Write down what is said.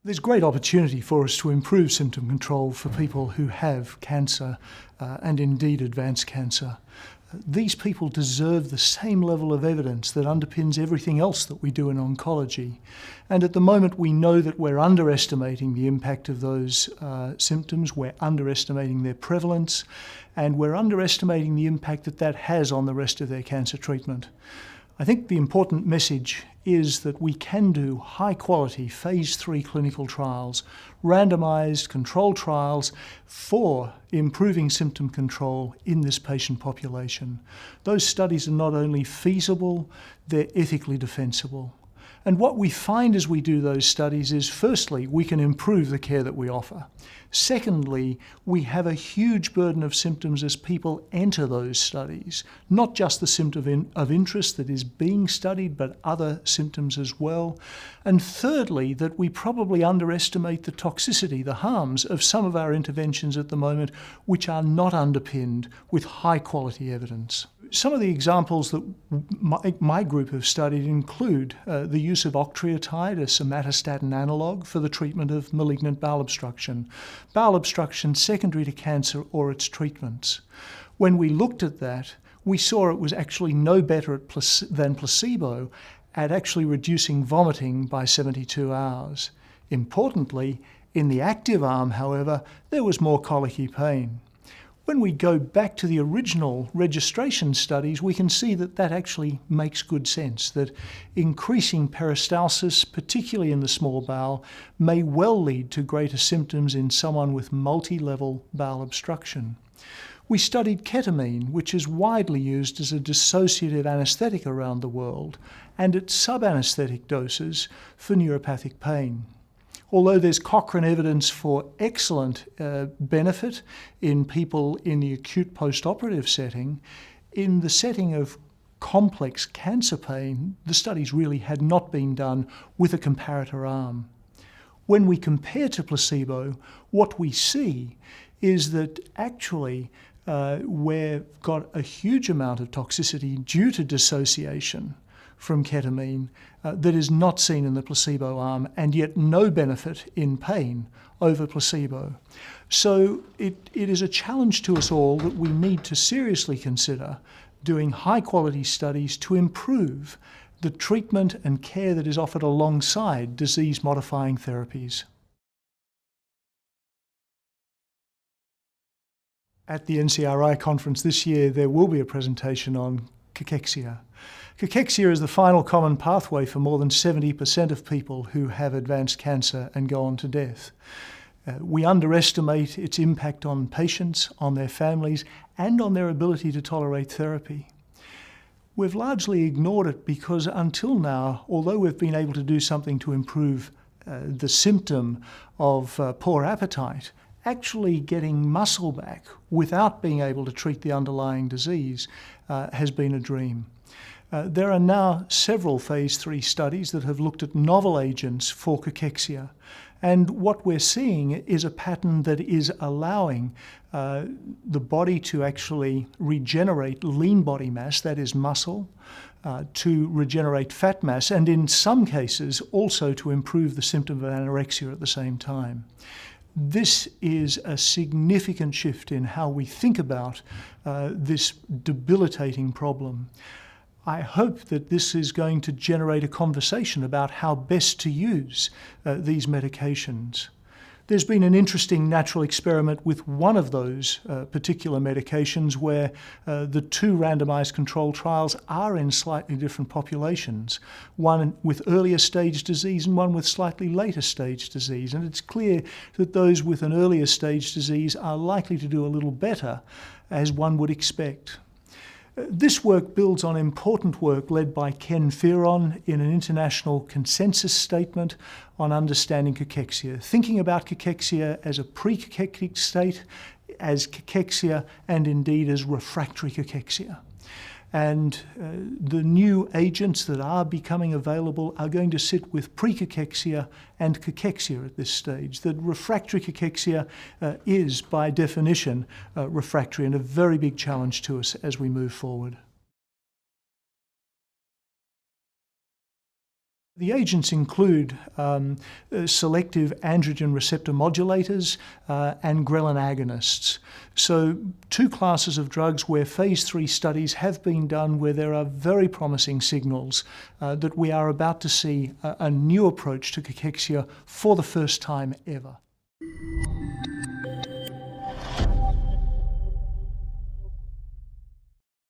There's great opportunity for us to improve symptom control for people who have cancer and indeed advanced cancer. These people deserve the same level of evidence that underpins everything else that we do in oncology. And at the moment we know that we're underestimating the impact of those symptoms, we're underestimating their prevalence, and we're underestimating the impact that that has on the rest of their cancer treatment. I think the important message is that we can do high-quality Phase 3 clinical trials, randomised controlled trials for improving symptom control in this patient population. Those studies are not only feasible, they're ethically defensible. And what we find as we do those studies is, firstly, we can improve the care that we offer. Secondly, we have a huge burden of symptoms as people enter those studies, not just the symptom of interest that is being studied, but other symptoms as well. And thirdly, that we probably underestimate the toxicity, the harms of some of our interventions at the moment, which are not underpinned with high-quality evidence. Some of the examples that my group have studied include the use of octreotide, a somatostatin analogue, for the treatment of malignant bowel obstruction secondary to cancer or its treatments. When we looked at that, we saw it was actually no better than placebo at actually reducing vomiting by 72 hours. Importantly, in the active arm, however, there was more colicky pain. When we go back to the original registration studies, we can see that that actually makes good sense, that increasing peristalsis, particularly in the small bowel, may well lead to greater symptoms in someone with multi-level bowel obstruction. We studied ketamine, which is widely used as a dissociative anaesthetic around the world, and at sub-anaesthetic doses for neuropathic pain. Although there's Cochrane evidence for excellent benefit in people in the acute post-operative setting, in the setting of complex cancer pain, the studies really had not been done with a comparator arm. When we compare to placebo, what we see is that actually we've got a huge amount of toxicity due to dissociation from ketamine that is not seen in the placebo arm, and yet no benefit in pain over placebo. So it is a challenge to us all that we need to seriously consider doing high-quality studies to improve the treatment and care that is offered alongside disease-modifying therapies. At the NCRI conference this year, there will be a presentation on cachexia. Cachexia is the final common pathway for more than 70% of people who have advanced cancer and go on to death. We underestimate its impact on patients, on their families, and on their ability to tolerate therapy. We've largely ignored it because until now, although we've been able to do something to improve the symptom of poor appetite, actually getting muscle back without being able to treat the underlying disease has been a dream. There are now several Phase 3 studies that have looked at novel agents for cachexia, and what we're seeing is a pattern that is allowing the body to actually regenerate lean body mass, that is muscle, to regenerate fat mass, and in some cases also to improve the symptom of anorexia at the same time. This is a significant shift in how we think about this debilitating problem. I hope that this is going to generate a conversation about how best to use these medications. There's been an interesting natural experiment with one of those particular medications where the two randomized controlled trials are in slightly different populations, one with earlier stage disease and one with slightly later stage disease. And it's clear that those with an earlier stage disease are likely to do a little better, as one would expect. This work builds on important work led by Ken Fearon in an international consensus statement on understanding cachexia, thinking about cachexia as a pre-cachectic state, as cachexia, and indeed as refractory cachexia. And the new agents that are becoming available are going to sit with pre-cachexia and cachexia at this stage. That refractory cachexia is, by definition, refractory, and a very big challenge to us as we move forward. The agents include selective androgen receptor modulators and ghrelin agonists. So 2 classes of drugs where phase 3 studies have been done where there are very promising signals that we are about to see a new approach to cachexia for the first time ever.